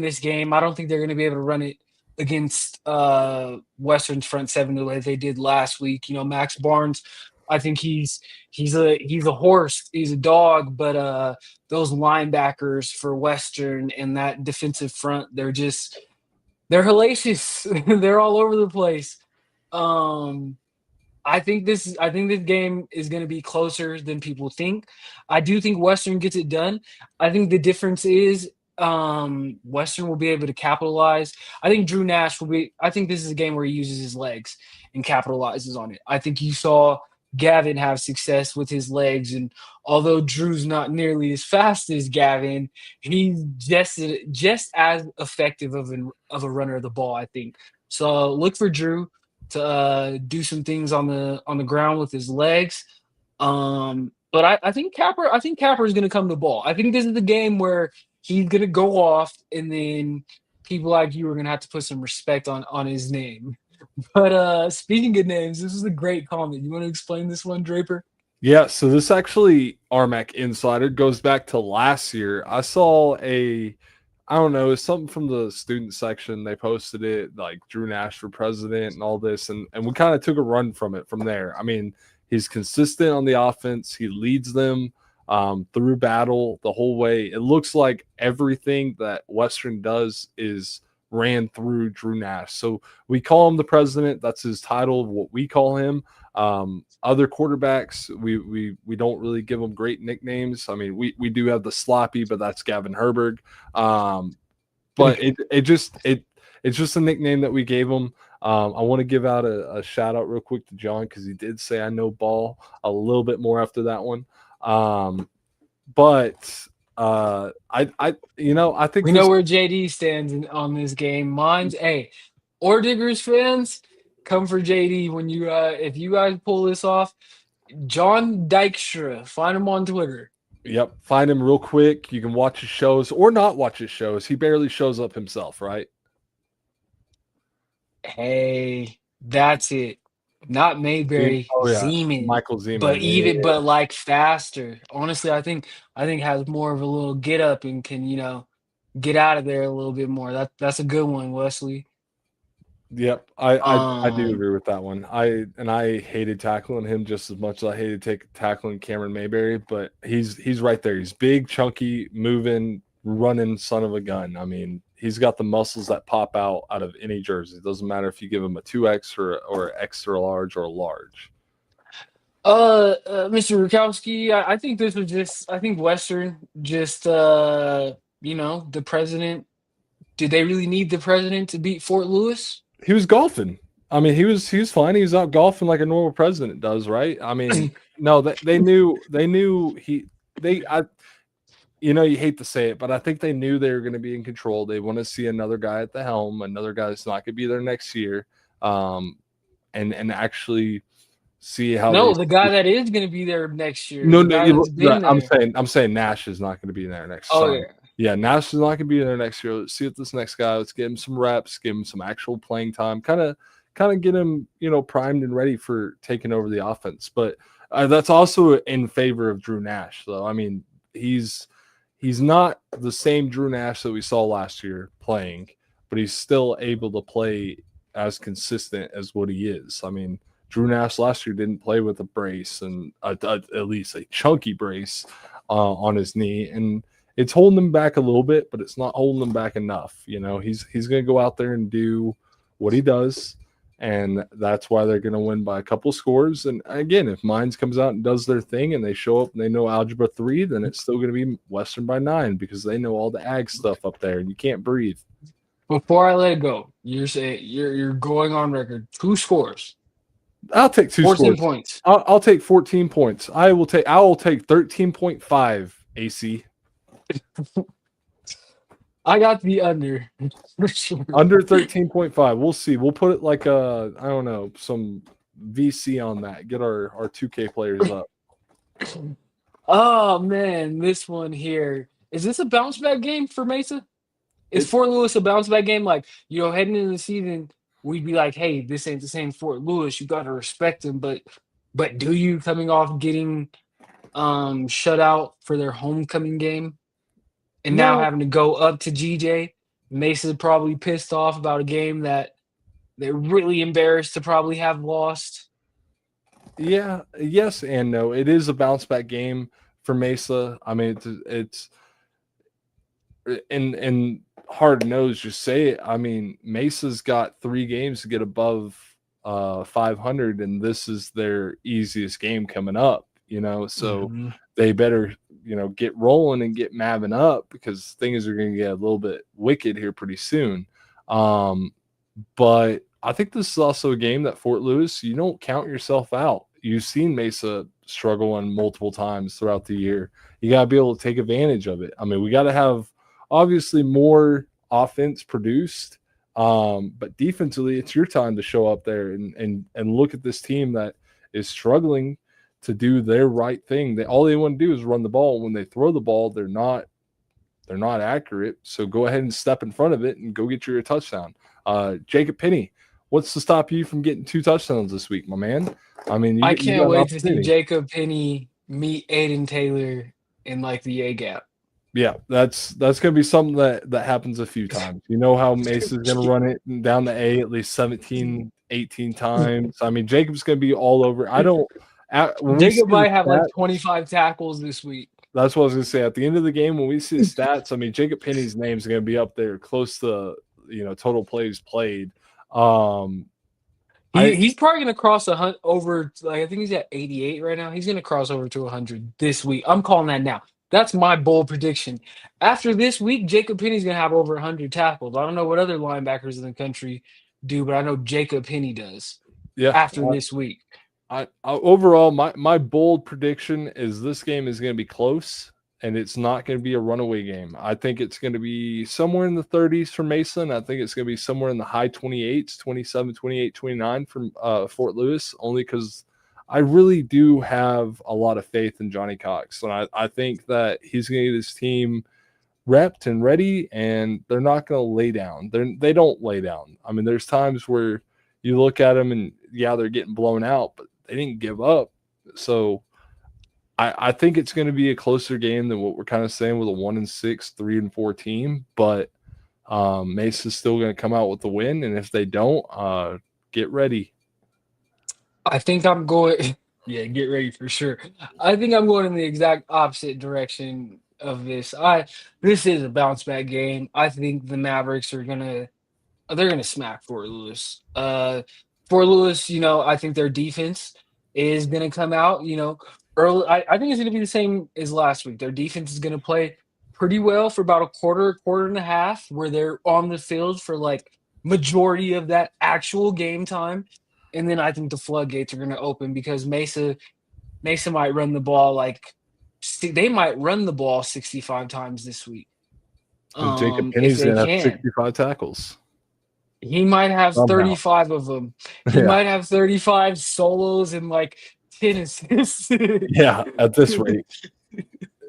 this game. I don't think they're going to be able to run it against Western's front seven the way they did last week. Max Barnes, I think he's a horse, he's a dog, but those linebackers for Western and that defensive front, they're hellacious. They're all over the place. I think this game is going to be closer than people think. I do think Western gets it done. I think the difference is Western will be able to capitalize. I think Drew Nash will be. I think this is a game where he uses his legs and capitalizes on it. I think you saw Gavin have success with his legs, and although Drew's not nearly as fast as Gavin, he's just as effective of a runner of the ball, I think. So look for Drew to do some things on the ground with his legs. But I think Capper is going to come to ball. I think this is the game where he's going to go off, and then people like you are going to have to put some respect on his name. But speaking of names, this is a great comment. You want to explain this one, Draper? Yeah, so this actually, RMAC Insider, goes back to last year. I saw I don't know, it's something from the student section. They posted it, like Drew Nash for president and all this, and we kind of took a run from it from there. I mean, he's consistent on the offense. He leads them through battle the whole way. It looks like everything that Western does is ran through Drew Nash. So we call him the president. That's his title, what we call him. Other quarterbacks, we don't really give them great nicknames. I mean, we do have the sloppy, but that's Gavin Herberg. But it's just a nickname that we gave him. I want to give out a shout out real quick to John, because he did say I know ball a little bit more after that one. But I think we know where JD stands on this game. Mine's Diggers fans, come for JD when you if you guys pull this off. John Dykstra, find him on Twitter. Yep, find him real quick. You can watch his shows or not watch his shows. He barely shows up himself, right? Hey, that's it. not Mayberry, Oh yeah, Zeman, Michael but Zeman. Yeah, even but like faster. Honestly, I think has more of a little get up and can get out of there a little bit more. That's a good one, Wesley. yep, I do Um, agree with that one. I hated tackling him just as much as I hated tackling Cameron Mayberry, but he's right there. He's big, chunky, moving, running son of a gun. I mean, he's got the muscles that pop out of any jersey. It doesn't matter if you give him a 2X or extra large or a large. Mr. Rukowski, I think this was just I think Western just the president. Did they really need the president to beat Fort Lewis? He was golfing. I mean, he was fine. He was out golfing like a normal president does, right? I mean, no, they knew he they I you hate to say it, but I think they knew they were going to be in control. They want to see another guy at the helm, another guy that's not going to be there next year, um, and actually see how they. No, the guy that is going to be there next year, No, the no, guy that's been I'm there. saying Nash is not going to be there next. Oh Sorry, yeah. yeah, Nash is not going to be there next year. Let's see what this next guy. Let's give him some reps, give him some actual playing time, kind of get him primed and ready for taking over the offense. But that's also in favor of Drew Nash, though. I mean, he's not the same Drew Nash that we saw last year playing, but he's still able to play as consistent as what he is. I mean, Drew Nash last year didn't play with a brace and at least a chunky brace on his knee, and it's holding him back a little bit, but it's not holding him back enough. He's going to go out there and do what he does, and that's why they're going to win by a couple scores. And again, if Mines comes out and does their thing and they show up and they know Algebra 3, then it's still going to be Western by 9 because they know all the ag stuff up there and you can't breathe. Before I let it go, you're saying you're going on record. 2 scores, I'll take 14 2 scores. points. I'll take 14 points. I will take 13.5 AC. I got the under for sure. Under 13.5. We'll see. We'll put it like I don't know, some VC on that. Get our 2K players up. Oh man, this one here. Is this a bounce back game for Mesa? Is Fort Lewis a bounce back game? Like, heading into the season, we'd be like, hey, this ain't the same Fort Lewis. You gotta respect them. But do you coming off getting shut out for their homecoming game and now No, having to go up to GJ? Mesa's probably pissed off about a game that they're really embarrassed to probably have lost. yeah, yes and no. It is a bounce back game for Mesa. I mean, it's and hard nose just say it. I mean, Mesa's got 3 games to get above 500, and this is their easiest game coming up. So Mhm. they better get rolling and get Mavin up because things are going to get a little bit wicked here pretty soon. But I think this is also a game that Fort Lewis, you don't count yourself out. You've seen Mesa struggle on multiple times throughout the year. You got to be able to take advantage of it. I mean, we got to have obviously more offense produced, but defensively, it's your time to show up there and look at this team that is struggling to do their right thing. All they want to do is run the ball. When they throw the ball, they're not accurate. So go ahead and step in front of it and go get your touchdown. Jacob Penny, what's to stop you from getting 2 touchdowns this week, my man? I mean, I you can't got an wait to see opportunity. Jacob Penny meet Aiden Taylor in like the A gap. Yeah, that's gonna be something that happens a few times. You know how Mesa's gonna run it down the A at least 17, 18 times. I mean, Jacob's gonna be all over. When we see Jacob the might have like stats, 25 tackles this week. that's what I was gonna say. At the end of the game, when we see the stats, I mean, Jacob Penny's name is gonna be up there close to total plays played. I He's probably gonna cross over. Like I think he's at 88 right now. He's gonna cross over to 100 this week. I'm calling that now. That's my bold prediction. After this week, Jacob Penny's gonna have over 100 tackles. I don't know what other linebackers in the country do, but I know Jacob Penny does. yeah. After this week, I overall my bold prediction is this game is going to be close and it's not going to be a runaway game. I think it's going to be somewhere in the 30s for Mason. I think it's going to be somewhere in the high 28s, 27, 28, 29 from Fort Lewis, only because I really do have a lot of faith in Johnny Cox. And I think that he's going to get his team repped and ready, and they're not going to lay down. They don't lay down. I mean, there's times where you look at them and yeah, they're getting blown out, but they didn't give up. So I think it's going to be a closer game than what we're kind of saying with a 1-6, 3-4 team. But Mesa's still going to come out with the win, and if they don't, get ready. I think I'm going. Yeah, get ready for sure. I think I'm going in the exact opposite direction of this. This is a bounce back game. I think the Mavericks are gonna they're gonna smack Fort Lewis. Fort Lewis, I think their defense is gonna come out. Early. I think it's gonna be the same as last week. Their defense is gonna play pretty well for about a quarter and a half, where they're on the field for like majority of that actual game time. And then I think the floodgates are going to open because Mesa might run the ball they might run the ball 65 times this week. And Jacob If Penny's they going to have can. 65 tackles. He might have Somehow. 35 of them. He Yeah. might have 35 solos and like 10 assists. Yeah, at this rate.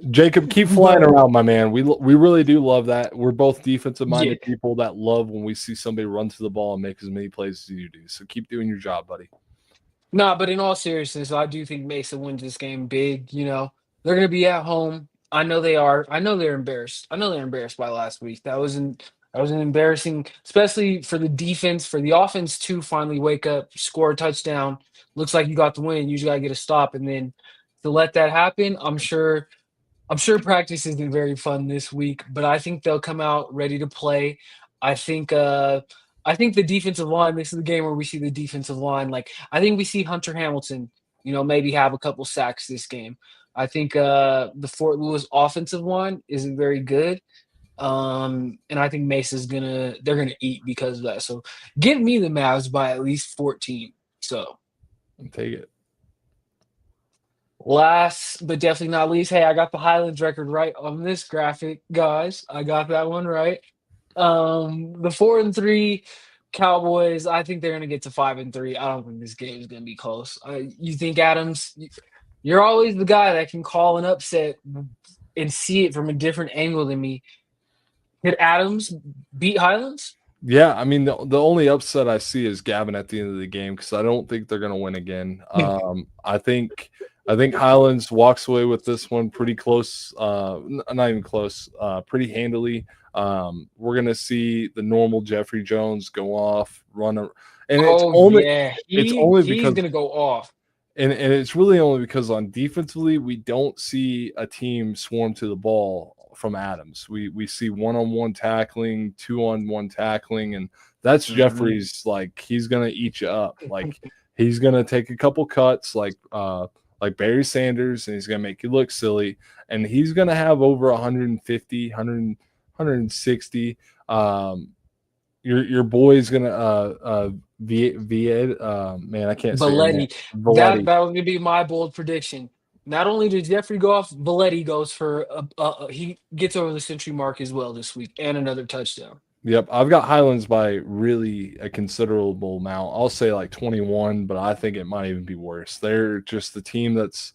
Jacob, keep flying around, my man. We really do love that. We're both defensive-minded people that love when we see somebody run to the ball and make as many plays as you do. So keep doing your job, buddy. No, but in all seriousness, I do think Mesa wins this game big. They're going to be at home. I know they are. I know they're embarrassed. I know they're embarrassed by last week. That was an embarrassing, especially for the defense, for the offense to finally wake up, score a touchdown. Looks like you got the win. You just got to get a stop, and then to let that happen, I'm sure practice isn't very fun this week, but I think they'll come out ready to play. I think I think the defensive line, this is the game where we see the defensive line. Like I think we see Hunter Hamilton, maybe have a couple sacks this game. I think the Fort Lewis offensive line isn't very good. And I think they're gonna eat because of that. So give me the Mavs by at least 14. So take it. last but definitely not least, hey, I got the Highlands record right on this graphic, guys. I got that one right. The 4-3 Cowboys, I think they're gonna get to 5-3. I don't think this game is gonna be close. You think Adams? You're always the guy that can call an upset and see it from a different angle than me. Did Adams beat Highlands? Yeah, I mean the only upset I see is Gavin at the end of the game because I don't think they're going to win again. I think Highlands walks away with this one pretty close, not even close, pretty handily. We're going to see the normal Jeffrey Jones go off, run, and it's only he's because gonna go off. and it's really only because on defensively we don't see a team swarm to the ball from Adams. We see one-on-one tackling, two-on-one tackling, and that's Jeffrey's. Like he's gonna eat you up. Like he's gonna take a couple cuts, like Barry Sanders, and he's gonna make you look silly. And he's gonna have over 150, 100, 160. Your boy's gonna man, I can't say your name. Valetti. Valetti. That was gonna be my bold prediction. Not only did Jeffrey go off, Valetti goes for he gets over the century mark as well this week and another touchdown. Yep, I've got Highlands by really a considerable amount. I'll say like 21, but I think it might even be worse. They're just the team that's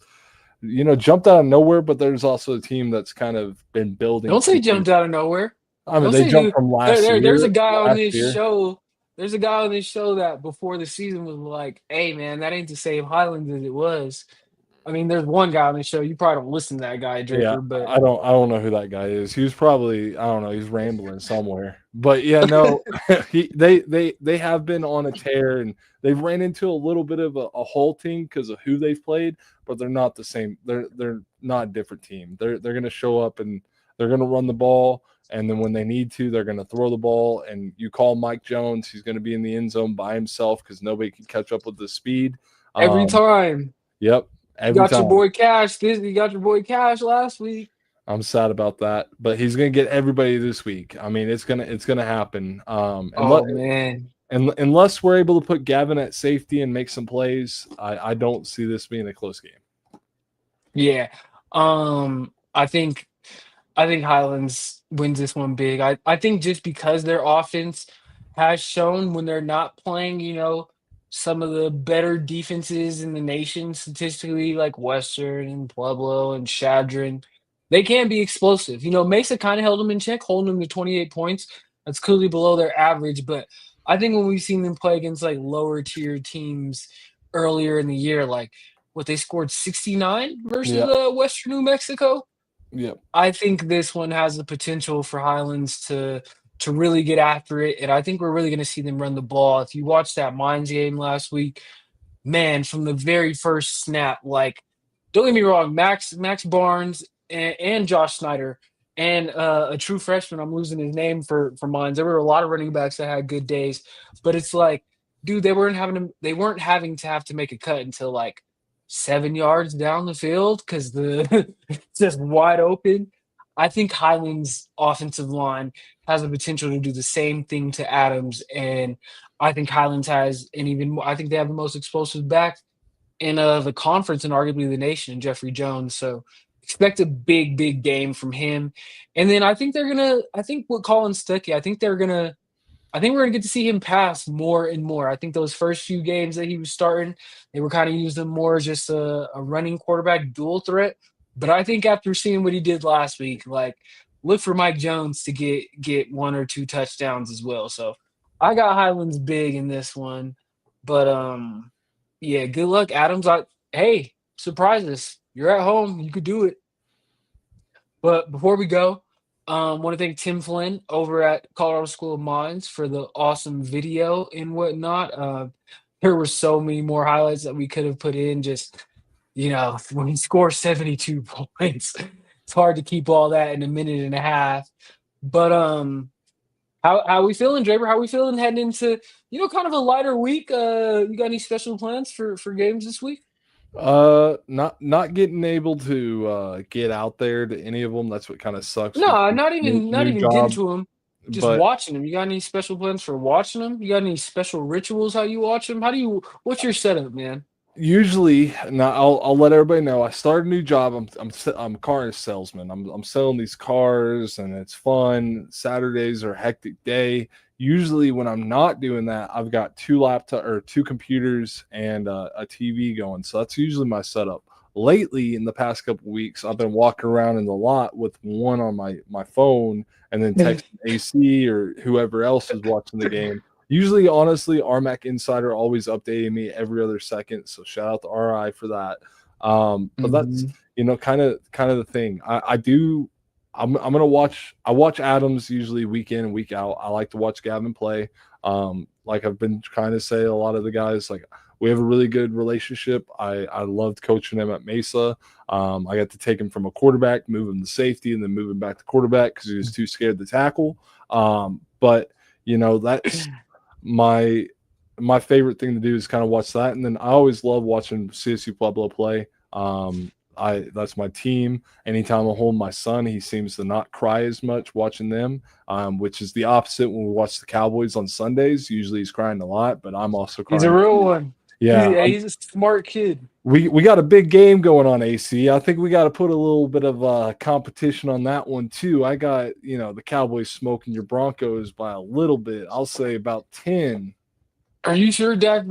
jumped out of nowhere, but there's also a team that's kind of been building. Don't say jumped out of nowhere. I mean, they jumped from last year. There's a guy on this show. There's a guy on this show that before the season was like, "Hey, man, that ain't the same Highlands as it was." I mean, there's one guy on the show. You probably don't listen to that guy, Draper. Yeah, but I don't know who that guy is. He was probably, I don't know, he's rambling somewhere. But yeah, no, they have been on a tear, and they've ran into a little bit of a halting because of who they've played, but they're not the same. They're not a different team. They're going to show up and they're going to run the ball, and then when they need to, they're going to throw the ball. And you call Mike Jones, he's going to be in the end zone by himself because nobody can catch up with the speed every time. Yep. You got your boy Cash. You got your boy Cash last week. I'm sad about that, but he's gonna get everybody this week. I mean, it's gonna happen. Man! Unless we're able to put Gavin at safety and make some plays, I don't see this being a close game. Yeah, I think Highlands wins this one big. I think just because their offense has shown when they're not playing, some of the better defenses in the nation statistically, like Western and Pueblo and Shadron, they can be explosive. Mesa kind of held them in check, holding them to 28 points. That's clearly below their average, but I think when we've seen them play against like lower tier teams earlier in the year, like what they scored 69 versus Yeah, Western New Mexico. yeah. I think this one has the potential for Highlands to really get after it, and I think we're really going to see them run the ball. If you watched that Mines game last week, man, from the very first snap, like, don't get me wrong, Max Barnes and Josh Snyder and a true freshman. I'm losing his name for Mines. There were a lot of running backs that had good days, but it's like, dude, they weren't having to have to make a cut until like 7 yards down the field because the it's just wide open. I think Highlands' offensive line has the potential to do the same thing to Adams, and I think Highlands has an even more. I think they have the most explosive back in the conference and arguably the nation, Jeffrey Jones. So expect a big game from him. And then I think they're gonna. I think with Colin Stuckey, I think they're gonna. I think we're gonna get to see him pass more and more. I think those first few games that he was starting, they were kind of using him more as just a running quarterback dual threat. But I think after seeing what he did last week, like look for Mike Jones to get one or two touchdowns as well. So I got Highlands big in this one. But yeah, good luck, Adams. Hey, surprise us. You're at home. You could do it. But before we go, want to thank Tim Flynn over at Colorado School of Mines for the awesome video and whatnot. There were so many more highlights that we could have put in. Just when he scores 72 points, it's hard to keep all that in a minute and a half. But how we feeling, Draper? How we feeling heading into kind of a lighter week? You got any special plans for games this week? Not getting able to get out there to any of them. That's what kind of sucks with No, the not new, even not new even getting job. to them. Just But watching them. You got any special plans for watching them? You got any special rituals how you watch them? What's your setup, man? usually, now I'll let everybody know. I started a new job. I'm a car salesman. I'm selling these cars, and it's fun. Saturdays are a hectic day. Usually, when I'm not doing that, I've got two computers and a TV going. So that's usually my setup. Lately, in the past couple weeks, I've been walking around in the lot with one on my phone and then texting AC or whoever else is watching the game. Usually, honestly, RMAC Insider always updating me every other second. So shout out to RI for that. But that's Mhm. kind of the thing. I do. I'm gonna watch. I watch Adams usually week in and week out. I like to watch Gavin play. Like I've been trying to say, a lot of the guys, like, we have a really good relationship. I loved coaching him at Mesa. I got to take him from a quarterback, move him to safety, and then move him back to quarterback because he was too scared to tackle. But that's my favorite thing to do is kind of watch that. And then I always love watching CSU Pueblo play. That's my team. Anytime I hold my son, he seems to not cry as much watching them, which is the opposite when we watch the Cowboys on Sundays. Usually he's crying a lot, but I'm also He's a crying. real one. Yeah, He's a smart kid. we got a big game going on, AC. I think we got to put a little bit of competition on that one too. I got the Cowboys smoking your Broncos by a little bit. I'll say about 10. Are you sure Dak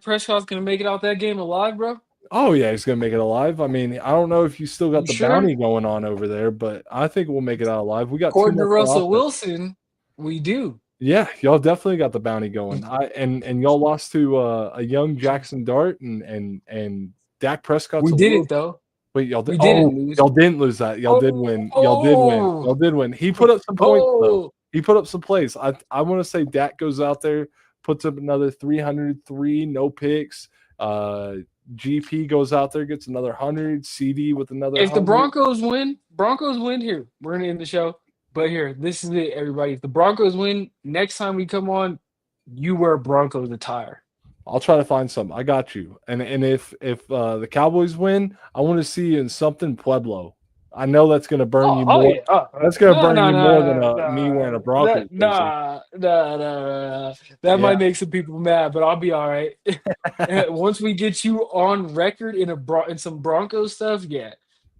Prescott's gonna make it out that game alive, bro? Oh yeah, he's gonna make it alive. I mean, I don't know if you still got You the sure? bounty going on over there, but I think we'll make it out alive. We got too According to much on Russell offense. Wilson, we do. Yeah, y'all definitely got the bounty going. And y'all lost to a young Jackson Dart and Dak Prescott's We a little. didn't though. Wait, y'all did. We Oh, didn't lose. y'all didn't lose that. Y'all did Oh, win. Y'all did win. oh, Y'all did win. He put up some points though. oh! He put up some plays. I want to say Dak goes out there, puts up another 303, no picks. GP goes out there, gets another 100. CD with another If the 100. Broncos win here, we're gonna end the show. But here, this is it, everybody. If the Broncos win, next time we come on, you wear Broncos attire. I'll try to find some. I got you. And if the Cowboys win, I want to see you in something Pueblo. I know that's going to burn you Oh more. yeah. That's going to No, burn no, you more than no, me wearing a no. Broncos jersey. No. That Yeah. might make some people mad, but I'll be all right. Once we get you on record in some Broncos stuff, yeah,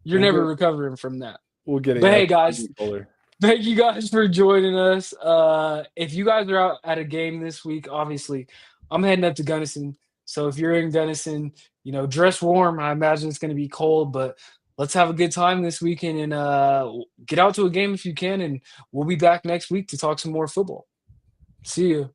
you're We'll never get recovering from that. we'll get But a hey, guys, color. thank you guys for joining us. If you guys are out at a game this week, obviously, I'm heading up to Gunnison. So if you're in Gunnison, dress warm. I imagine it's going to be cold, but let's have a good time this weekend and get out to a game if you can. And we'll be back next week to talk some more football. See you.